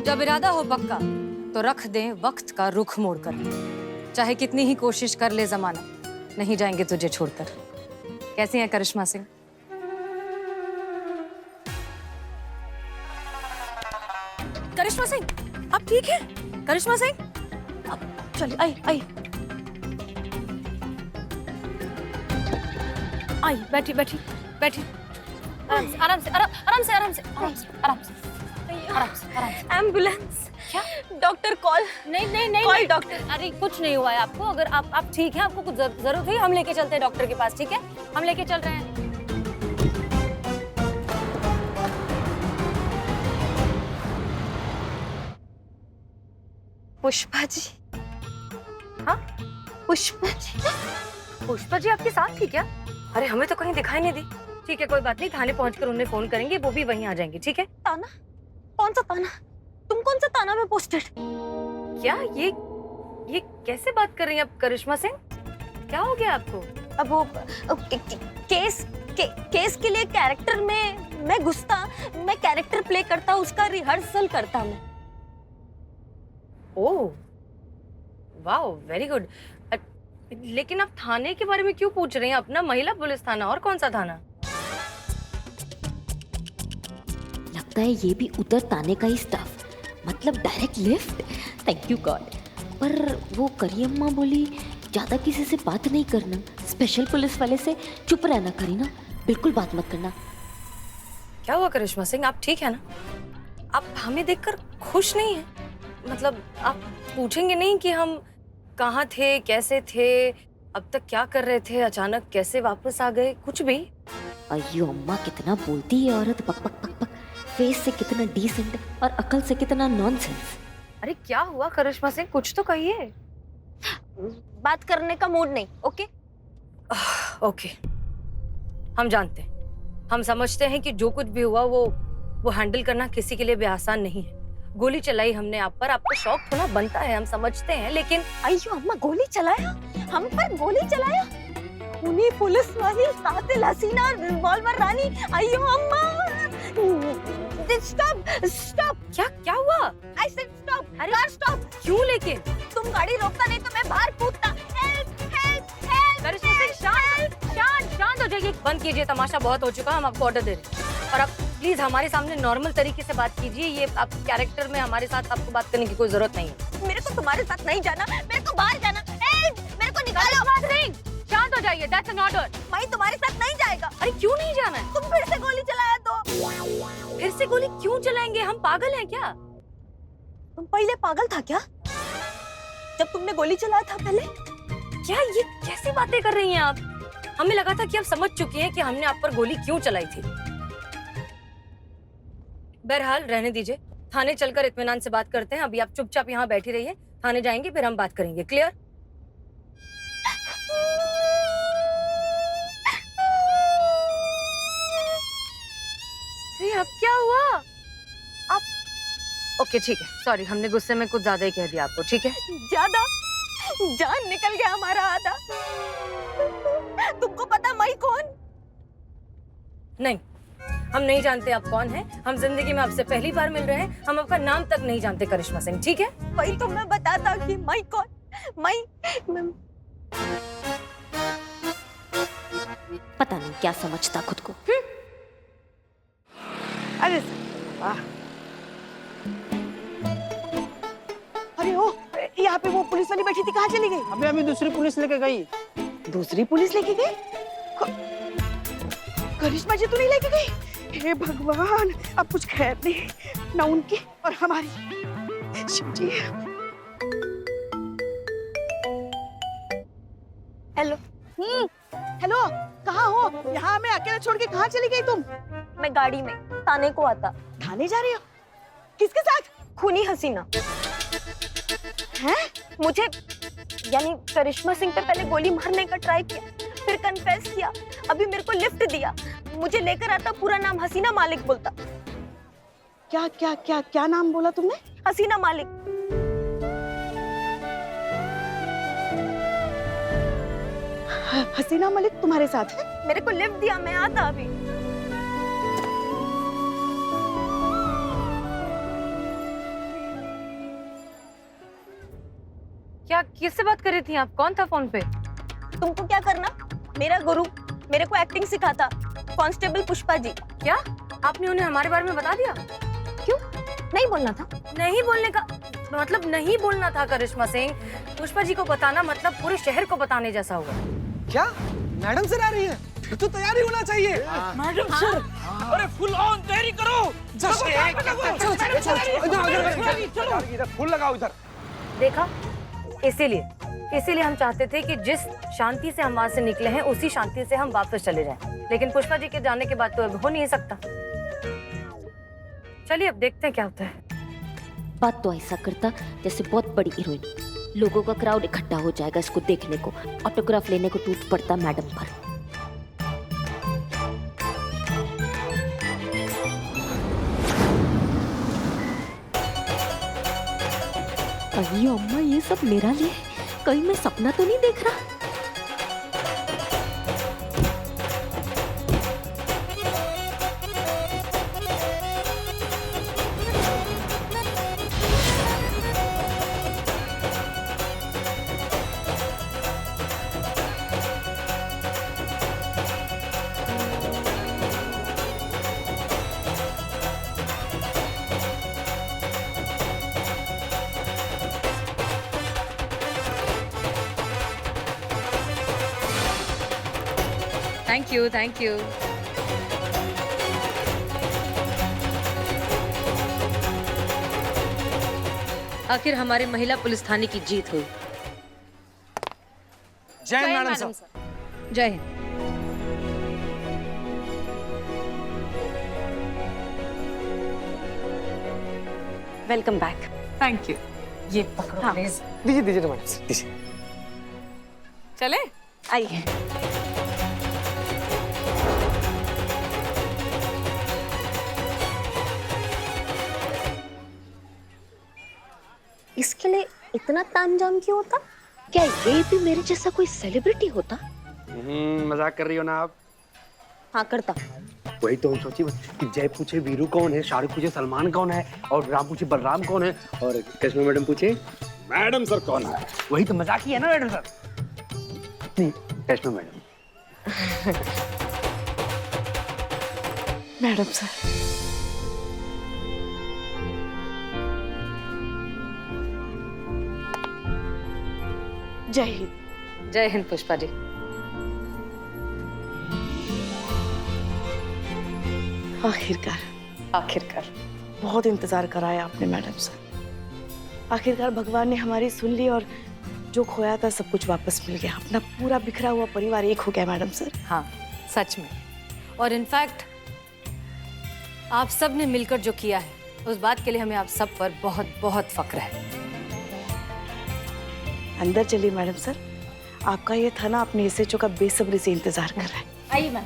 जब इरादा हो पक्का तो रख दें वक्त का रुख मोड़कर। चाहे कितनी ही कोशिश कर ले जमाना, नहीं जाएंगे तुझे छोड़कर। कैसी हैं करिश्मा सिंह? करिश्मा सिंह, आप ठीक हैं? करिश्मा सिंह, अब चलिए, आई आई आई, बैठी बैठी बैठी, आराम से आराम से आराम से आराम से आराम से आराम से आराम से आराम से। एम्बुलेंस। क्या? Doctor call. नहीं नहीं नहीं, कॉल डॉक्टर। अरे कुछ नहीं हुआ है आपको। अगर आप ठीक हैं, आपको कुछ जरूरत हुई, हम लेके चलते हैं डॉक्टर के पास। ठीक है, हम लेके चल रहे हैं। पुष्पा जी। हाँ, पुष्पा जी। पुष्पा जी आपके साथ थी क्या? अरे हमें तो कहीं दिखाई नहीं दी। ठीक है, कोई बात नहीं, थाने पहुंचकर उन्हें फोन करेंगे, वो भी वहीं आ जाएंगे। ठीक है? ताना? कौन सा ताना? तुम कौन सा ताना में पोस्टेड? क्या ये कैसे बात कर रही हैं आप करिश्मा सिंह? क्या हो गया आपको? अब वो केस के लिए कैरेक्टर में मैं घुसता, मैं कैरेक्टर प्ले करता, उसका रिहर्सल करता मैं। ओह, वाओ, वेरी गुड। लेकिन आप थाने के बारे में क्यों पूछ रही हैं? अपना महिला पुलिस थाना, और कौन सा थाना? लगता है ये भी उधर ताने का ही स्टाफ, मतलब direct lift. Thank you God. पर वो करियम्मा बोली ज्यादा किसी से बात नहीं करना, स्पेशल पुलिस वाले से चुप रहना। करीना, बिल्कुल बात मत करना। क्या हुआ करिश्मा सिंह, आप ठीक है ना? आप हमें देखकर खुश नहीं हैं? मतलब आप पूछेंगे नहीं कि हम कहाँ थे, कैसे थे, अब तक क्या कर रहे थे, अचानक कैसे वापस आ गए, कुछ भी? अयो अम्मा, कितना बोलती है औरत, पक पक पक पक। फेस से कितना डिसेंट और अकल से कितना नॉनसेंस। अरे क्या हुआ करिश्मा सिंह, कुछ तो कहिए। बात करने का मूड नहीं। ओके ओके, हम जानते हैं, हम समझते हैं कि जो कुछ भी हुआ वो हैंडल करना किसी के लिए भी आसान नहीं है। गोली चलाई हमने आप पर, आपको शौक होना बनता है, हम समझते हैं, लेकिन अयो अम्मा, गोली चलाया? हम पर गोली चलाया? उन्हीं पुलिस वाली कातिल हसीना रिवॉल्वर रानी। अयो अम्मा, स्टॉप स्टॉप। क्या हुआ? I said stop. अरे कार स्टॉप। क्यों? लेकिन तुम गाड़ी रोकता नहीं तो मैं बाहर कूदता। Help help help. Karishma Singh, शांत हो जाइए, बंद कीजिए, तमाशा बहुत हो चुका है, हम आपको ऑर्डर दे रहे हैं। और आप प्लीज हमारे सामने नॉर्मल तरीके से बात कीजिए। ये आप कैरेक्टर में हमारे साथ आपको बात करने की कोई जरूरत नहीं है। मेरे को तुम्हारे साथ नहीं जाना, मेरे को बाहर जाना। हेल्प, मेरे को निकालो। शांत हो जाइए, दैट्स एन ऑर्डर। मैं तुम्हारे साथ नहीं जाएगा। अरे क्यों नहीं जाना है? तुम फिर से गोली चलाया तो। फिर से गोली क्यों चलाएंगे? हम पागल हैं क्या? तुम पहले पागल था क्या, जब तुमने गोली चलाया था पहले? क्या ये कैसी बातें कर रही हैं आप? हमें लगा था कि आप समझ चुकी हैं कि हमने आप पर गोली क्यों चलाई थी। बहरहाल रहने दीजिए, थाने चलकर इत्मीनान से बात करते हैं। अभी आप चुपचाप यहाँ बैठी रहिए, थाने जाएंगे फिर हम बात करेंगे। क्लियर? अब क्या हुआ? आप ओके, ठीक है, सॉरी, हमने गुस्से में कुछ ज्यादा ही कह दिया आपको। ठीक है? ज्यादा? जान निकल गया हमारा आधा। तुमको पता मैं कौन? नहीं, हम नहीं जानते आप कौन हैं। हम जिंदगी में आपसे पहली बार मिल रहे हैं, हम आपका नाम तक नहीं जानते करिश्मा सिंह। ठीक है? वही तो मैं बताता कि मैं कौन। मैं पता नहीं क्या समझता खुद को। अरे वाह, अरे ओ, यहाँ पे वो पुलिस वाली बैठी थी, कहाँ चली गई? अभी अभी दूसरी पुलिस लेके गई। दूसरी पुलिस लेके गई? करिश्मा जी तो नहीं लेके गई? हे भगवान, अब कुछ खैर नहीं, ना उनकी और हमारी। शिव जी। हेलो। हेलो, कहाँ हो? यहाँ मैं अकेला छोड़ के कहाँ चली गई तुम? मैं गाड़ी में थाने को आता। थाने जा रही हो? किसके साथ? खूनी हसीना। हैं? मुझे यानी करिश्मा सिंह पे पहले गोली मारने का ट्राई किया, फिर कन्फेस किया, अभी मेरे को लिफ्ट दिया, मुझे लेकर आता, पूरा नाम हसीना मालिक बोलता। क्या क्या क्या क्या नाम बोला तुमने? हसीना मालिक। हसीना मलिक तुम्हारे साथ है? मेरे को लिफ्ट दिया, मैं आता अभी। क्या किससे बात कर रही थी आप? कौन था फोन पे? तुमको क्या करना? मेरा गुरु मेरे को एक्टिंग सिखाता, कांस्टेबल पुष्पा जी। क्या आपने उन्हें हमारे बारे में बता दिया? क्यों नहीं बोलना था? नहीं बोलने का मतलब नहीं बोलना था करिश्मा सिंह। पुष्पा जी को बताना मतलब पूरे शहर को बताने जैसा हुआ। क्या मैडम सर आ रही है? फिर तो तैयारी होना चाहिए। मैडम सर, अरे फुल ऑन तैयारी करो। इधर फुल लगाओ इधर। देखा, इसीलिए हम चाहते थे कि जिस शांति से हम वहां से निकले हैं उसी शांति से हम वापस चले जाएं। लेकिन पुष्पा जी के जाने के बाद तो अब हो नहीं सकता। चलिए अब देखते हैं क्या होता है। बात तो ऐसा करता जैसे बहुत बड़ी हीरोइन, लोगों का क्राउड इकट्ठा हो जाएगा इसको देखने को, ऑटोग्राफ लेने को टूट पड़ता मैडम पर। अरे अम्मा, ये सब मेरा लिए? कहीं मैं सपना तो नहीं देख रहा? Thank you. आखिर हमारे महिला पुलिस थाने की जीत हुई। जय मैडम सर। जय Hind. Welcome back. Thank you. ये पकड़ो प्लीज। दीजिए मैडम सर, दीजिए। चले आइए। इसके लिए इतना तामझाम क्यों होता? क्या ये भी मेरे जैसा कोई सेलिब्रिटी होता? मजाक कर रही हो ना आप? हाँ करता। वही तो हम सोची कि जय पूछे वीरू कौन है, शाहरुख पूछे सलमान कौन है, और राम पूछे बलराम कौन है, और करिश्मा मैडम पूछे मैडम सर कौन है। वही तो मजाक ही है ना मैडम सर? नहीं, करिश्मा मैडम। मैडम सर, जय हिंद। जय हिंद पुष्पा जी। आखिरकार बहुत इंतजार कराया आपने मैडम सर। आखिरकार भगवान ने हमारी सुन ली और जो खोया था सब कुछ वापस मिल गया। अपना पूरा बिखरा हुआ परिवार एक हो गया मैडम सर। हाँ सच में। और इनफैक्ट आप सब ने मिलकर जो किया है उस बात के लिए हमें आप सब पर बहुत बहुत फक्र है। अंदर चलिए मैडम सर, आपका ये थाना अपने एसएचओ का बेसब्री से इंतजार कर रहा है। आइए मैम।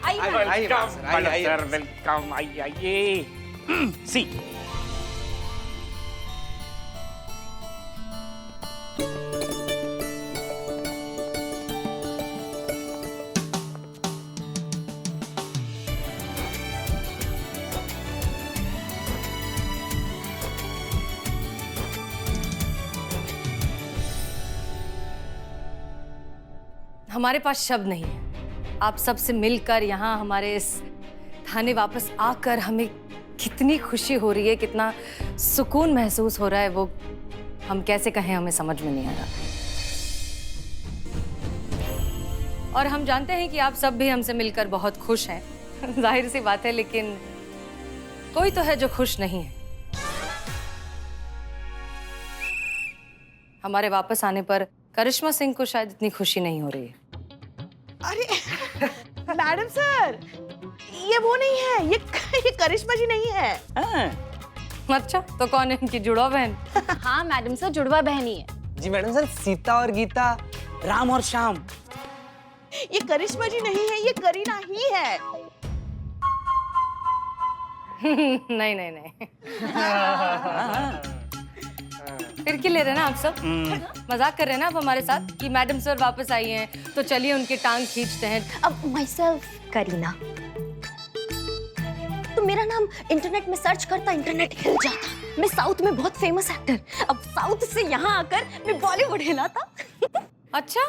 आइए वेलकम, आइए। सी हमारे पास शब्द नहीं है। आप सबसे मिलकर यहाँ हमारे इस थाने वापस आकर हमें कितनी खुशी हो रही है, कितना सुकून महसूस हो रहा है, वो हम कैसे कहें, हमें समझ में नहीं आ रहा। और हम जानते हैं कि आप सब भी हमसे मिलकर बहुत खुश हैं। जाहिर सी बात है, लेकिन कोई तो है जो खुश नहीं है। हमारे वापस आने पर करिश्मा सिंह को शायद इतनी खुशी नहीं हो रही है। अरे मैडम सर, ये वो नहीं है, ये करिश्मा जी नहीं है। अच्छा, तो कौन है इनकी जुड़वा बहन? हाँ मैडम सर, जुड़वा बहनी है। जी मैडम सर, सीता और गीता, राम और श्याम। ये करिश्मा जी नहीं है, ये करीना ही है। नहीं नहीं नहीं। फिर क्यों ले रहे हैं ना आप सब? मजाक कर रहे हैं ना आप हमारे साथ कि मैडम सर वापस आई हैं, तो चलिए उनकी टांग खींचते हैं। अब माई सेल्फ करीना। तो मेरा नाम इंटरनेट में सर्च करता, इंटरनेट हिल जाता। मैं साउथ में बहुत फेमस एक्टर, अब साउथ से यहाँ आकर मैं बॉलीवुड हिलाता। अच्छा,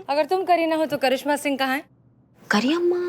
अगर तुम करीना हो तो करिश्मा सिंह कहाँ है? करियम्मा।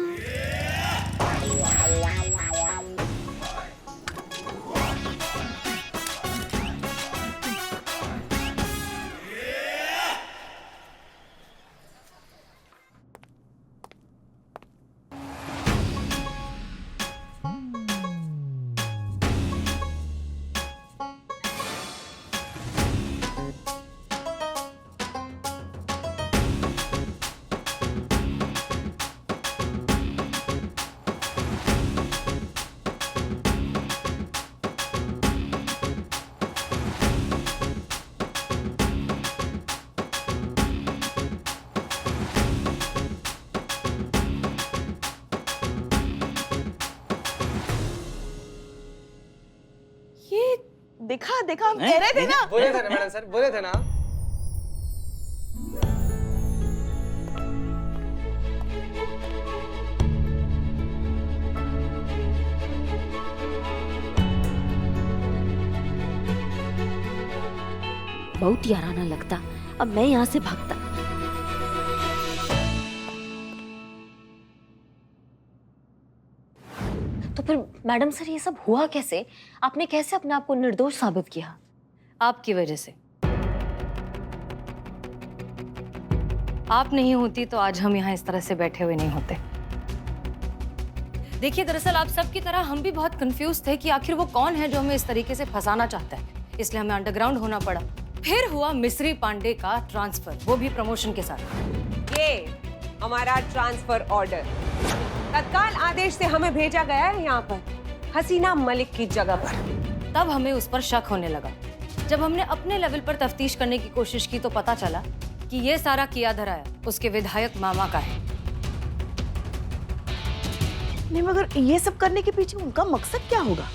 देखा देखा, हम कह रहे थे ना। बोले थे ना मैडम सर, बोले थे ना। बहुत याराना लगता, अब मैं यहाँ से भागता। तो फिर मैडम सर ये सब हुआ कैसे? आपने कैसे अपने आप को निर्दोष साबित किया? आपकी वजह से। आप नहीं होती तो आज हम यहाँ इस तरह से बैठे हुए नहीं होते। देखिए, दरअसल आप सब की तरह हम भी बहुत कंफ्यूज थे कि आखिर वो कौन है जो हमें इस तरीके से फंसाना चाहता है, इसलिए हमें अंडरग्राउंड होना पड़ा। फिर हुआ मिस्री पांडे का ट्रांसफर, वो भी प्रमोशन के साथ। ये हमारा ट्रांसफर ऑर्डर तत्काल आदेश से हमें भेजा गया है यहाँ पर, हसीना मलिक की जगह पर। तब हमें उस पर शक होने लगा। जब हमने अपने लेवल पर तफ्तीश करने की कोशिश की तो पता चला कि ये सारा किया धराया उसके विधायक मामा का है। नहीं, मगर ये सब करने के पीछे उनका मकसद क्या होगा?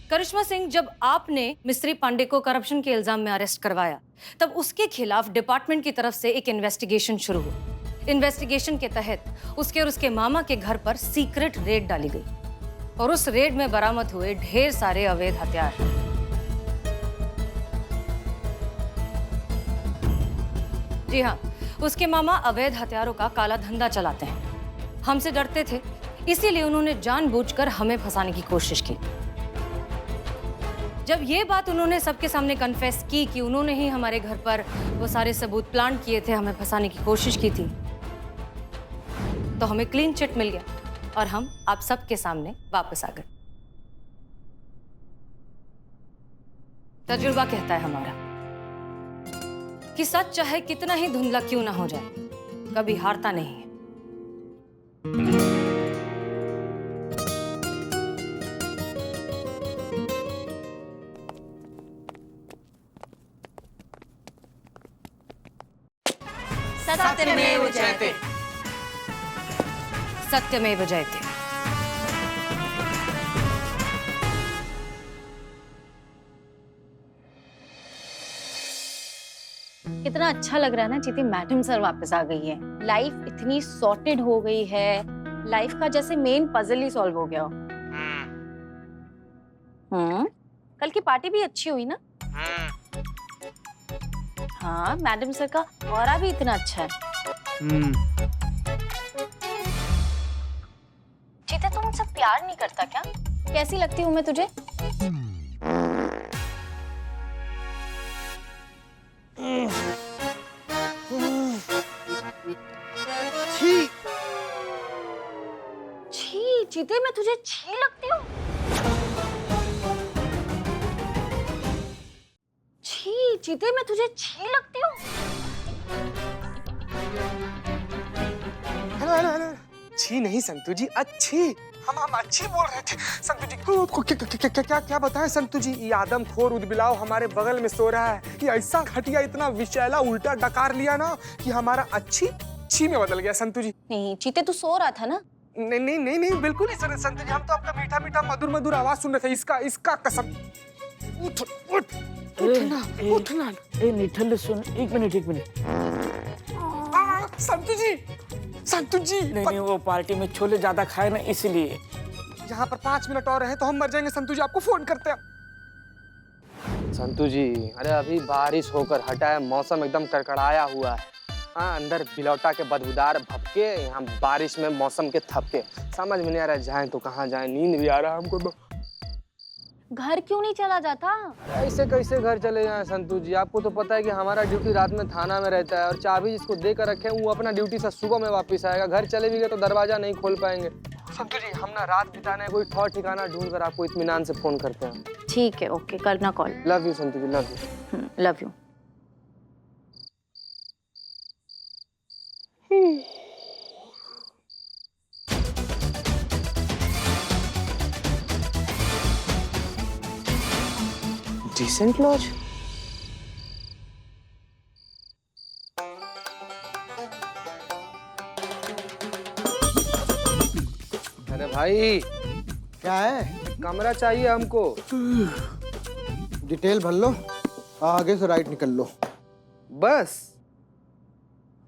करिश्मा सिंह, जब आपने मिस्री पांडे को करप्शन के इल्जाम में अरेस्ट करवाया, तब उसके खिलाफ डिपार्टमेंट की तरफ से एक इन्वेस्टिगेशन शुरू हुआ। इन्वेस्टिगेशन के तहत उसके और उसके मामा के घर पर सीक्रेट रेड डाली गई और उस रेड में बरामद हुए ढेर सारे अवैध हथियार। जी हाँ, उसके मामा अवैध हथियारों का काला धंधा चलाते हैं। हमसे डरते थे, इसीलिए उन्होंने जानबूझकर हमें फंसाने की कोशिश की। जब ये बात उन्होंने सबके सामने कन्फेस की कि उन्होंने ही हमारे घर पर वो सारे सबूत प्लांट किए थे, हमें फंसाने की कोशिश की थी, तो हमें क्लीन चिट मिल गया और हम आप सबके सामने वापस आ गए। तजुर्बा कहता है हमारा कि सच चाहे कितना ही धुंधला क्यों ना हो जाए, कभी हारता नहीं है। सत्यमेव जयते। सत्यमेव जयते। कितना अच्छा लग रहा है ना चीती, मैडम सर वापस आ गई है। लाइफ इतनी सॉर्टेड हो गई है, लाइफ का जैसे मेन पजल ही सॉल्व हो गया हो। कल की पार्टी भी अच्छी हुई ना? हाँ, मैडम सर का ऑरा भी इतना अच्छा है। चीते, तू मुझसे प्यार नहीं करता क्या? कैसी लगती हूँ मैं तुझे? छी चीते, मैं तुझे छी लगती हूँ? छी चीते, मैं तुझे छी लगती हूँ? हेलो हेलो हेलो, छी नहीं संतु जी, अच्छी। हम अच्छी बोल रहे थे संतु जी। क्या बताएं संतु जी, ये आदमखोर उदबिलाव हमारे बगल में सो रहा है। ये ऐसा घटिया, इतना विषैला उल्टा डकार लिया ना कि हमारा अच्छी छी में बदल गया संतु जी। नहीं चीते, तू सो रहा था ना? नहीं नहीं नहीं नहीं, बिल्कुल नहीं सर संतु जी, हम तो आपका मीठा मीठा मधुर मधुर आवाज सुन रहे थे। इसका कसम। उठ उठ उठना उठना। ए निठल्ल सुन, एक मिनट। संतु जी नहीं, वो पार्टी में छोले ज्यादा खाए ना, इसलिए। यहाँ पर 5 मिनट और रहे तो हम मर जाएंगे संतु जी, आपको फोन करते हैं। संतू जी, अरे अभी बारिश होकर हटा है, मौसम एकदम कड़कड़ाया हुआ है। हाँ, अंदर बिलौटा के बदबूदार भपके, यहाँ बारिश में मौसम के थपके। समझ में नहीं आ रहा जाए तो कहाँ जाए, नींद भी आ रहा है हमको तो। घर क्यों नहीं चला जाता? ऐसे कैसे घर चले जाएं संतू जी? आपको तो पता है कि हमारा ड्यूटी रात में थाना में रहता है और चाबी जिसको दे कर रखे हैं वो अपना ड्यूटी से सुबह में वापस आएगा। घर चले भी गए तो दरवाजा नहीं खोल पाएंगे। संतू जी, हम ना रात बिताने कोई ठौर ठिकाना ढूंढ कर आपको इत्मीनान से फोन करते हैं। ठीक है, ओके, करना call. Love you Santu ji, love you. Love you. Decent lodge. अरे भाई, क्या है? कमरा चाहिए हमको। डिटेल भर लो, आगे से राइट निकल लो। बस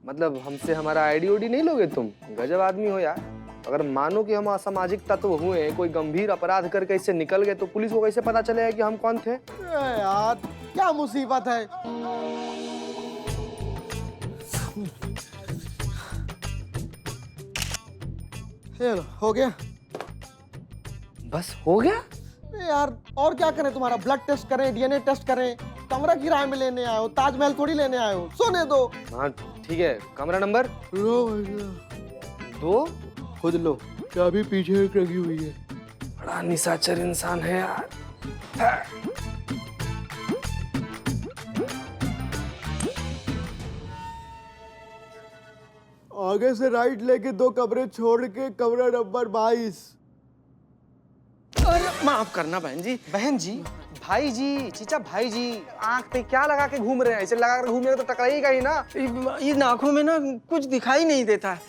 मतलब हमसे हमारा आईडी ओडी नहीं लोगे तुम? गजब आदमी हो यार। अगर मानो कि हम असामाजिक तत्व हुए, कोई गंभीर अपराध करके इससे निकल गए तो पुलिस को कैसे पता चलेगा कि हम कौन थे? यार क्या मुसीबत है। चलो, हो गया? बस हो गया? यार और क्या करें? तुम्हारा ब्लड टेस्ट करें, डीएनए टेस्ट करें? कमरा किराए में लेने आए हो, ताजमहल थोड़ी लेने आए हो। सोने दो। हाँ ठीक है, कमरा नंबर 2। खुद लो, चाबी पीछे लगी हुई है। बड़ा निशाचर इंसान है यार। आगे से राइट लेके 2 कमरे छोड़ के कमरा नंबर 22। अरे माफ करना बहन जी। बहन जी, भाई जी, चीचा भाई जी, आंख पे क्या लगा के घूम रहे हैं? ऐसे लगा कर घूमेगा तो टकराएगा ही ना। इन आंखों में ना कुछ दिखाई नहीं देता है।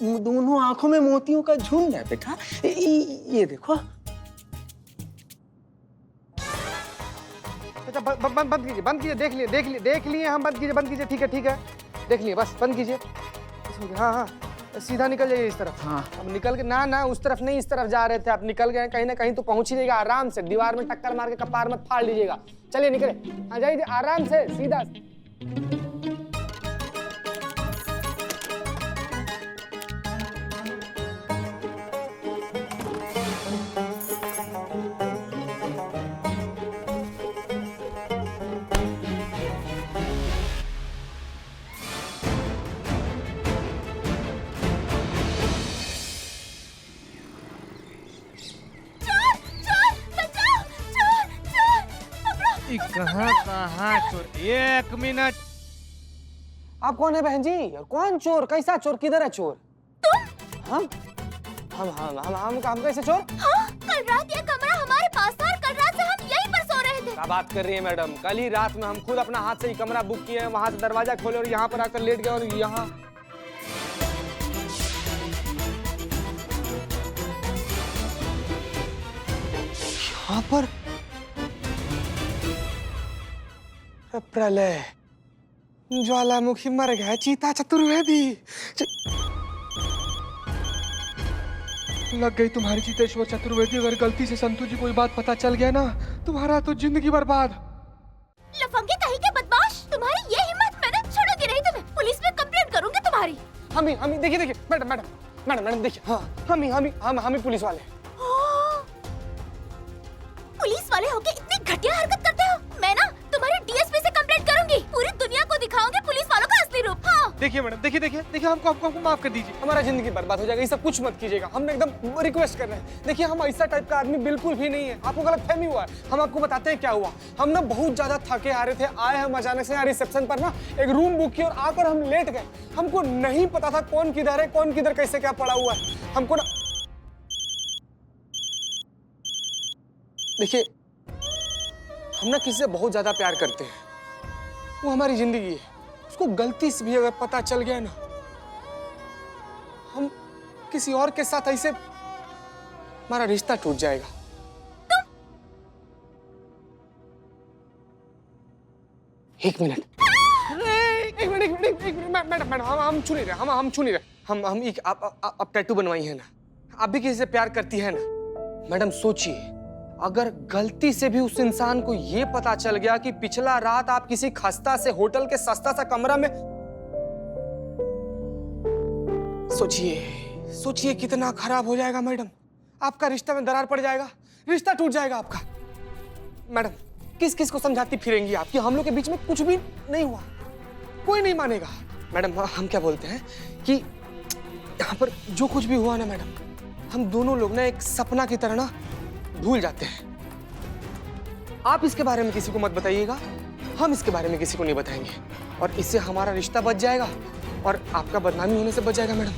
दोनों आंखों में मोतियों का झुंड है बेटा। ये देखो। अच्छा बंद कीजिए, बंद कीजिए। देख लिए हम। बंद कीजिए। ठीक है, देख लिए, बस बंद कीजिए। हाँ, सीधा निकल जाइए इस तरफ। हाँ। अब निकल के ना उस तरफ नहीं, इस तरफ जा रहे थे आप। निकल गए कहीं ना कहीं तो पहुंच ही जाएगा आराम से। दीवार में टक्कर मार के कपार मत फाड़ लीजिएगा। चलिए निकले। हाँ जाइए आराम से, सीधा। कहाँ चोर? 1 मिनट। आप कौन है बहन जी? और कौन चोर? कैसा चोर? किधर है चोर? तुम? हम कैसे चोर? हाँ, कल रात ये कमरा हमारे पास था और कल रात से हम यहीं पर सो रहे थे। क्या बात कर रही है मैडम? कल ही रात में हम खुद अपना हाथ से ही कमरा बुक किए हैं, वहां से दरवाजा खोले और यहाँ पर आकर लेट गए। और यहाँ पर प्रलय, ज्वालामुखी मर गया, चीता चतुर्वेदी। लग गई तुम्हारी चीतेश्वर चतुर्वेदी। अगर गलती से संतू जी को ये बात पता चल गया ना, तुम्हारा तो जिंदगी बर्बाद। लफंगे कहीं के बदमाश, तुम्हारी ये हिम्मत, मैंने छोड़ूंगी नहीं तुम्हें। पुलिस में कंप्लेंट करूंगी तुम्हारी। हम देखिए मैडम देखिए। हाँ, हम ही पुलिस वाले। पुलिस वाले होके इतनी घटिया हरकत करते हो? मैं ना तुम्हारी डीएसपी से कंप्लेंट करूंगी। पूरी दुनिया को दिखाऊंगी पुलिस वालों का असली रूप। हाँ देखिए मैडम, देखिए हमको माफ कर दीजिए। हमारा जिंदगी बर्बाद हो जाएगा, ये सब कुछ मत कीजिएगा। हम एकदम रिक्वेस्ट कर रहे हैं। देखिए हम ऐसा टाइप का आदमी बिल्कुल भी नहीं है। आपको गलतफहमी हुआ है। हम आपको बताते हैं क्या हुआ। हम ना बहुत ज्यादा थके आ रहे थे। आए हम अचानक से यहाँ रिसेप्शन पर ना एक रूम बुक किया और आकर हम लेट गए। हमको नहीं पता था कौन किधर है, कौन किधर कैसे क्या पड़ा हुआ है। हमको ना देखिए, हम ना किसी से बहुत ज्यादा प्यार करते हैं। वो हमारी जिंदगी है। उसको गलती से भी अगर पता चल गया ना, हम किसी और के साथ ऐसे, हमारा रिश्ता टूट जाएगा। एक मिनट मैडम, हम छू नहीं रहे। हम छू नहीं रहे। हम आप टैटू बनवाई है ना, आप भी किसी से प्यार करती है ना। मैडम सोचिए, अगर गलती से भी उस इंसान को ये पता चल गया कि पिछला रात आप किसी खस्ता से होटल के सस्ता सा कमरा में, सोचिए सोचिए कितना खराब हो जाएगा मैडम। आपका रिश्ता में दरार पड़ जाएगा, रिश्ता टूट जाएगा आपका। मैडम किस किस को समझाती फिरेंगी आप कि हम लोग के बीच में कुछ भी नहीं हुआ? कोई नहीं मानेगा। मैडम हम क्या बोलते हैं कि यहाँ पर जो कुछ भी हुआ ना मैडम, हम दोनों लोग ना एक सपना की तरह ना भूल जाते हैं। आप इसके बारे में किसी को मत बताइएगा, हम इसके बारे में किसी को नहीं बताएंगे, और इससे हमारा रिश्ता बच जाएगा और आपका बदनामी होने से बच जाएगा मैडम।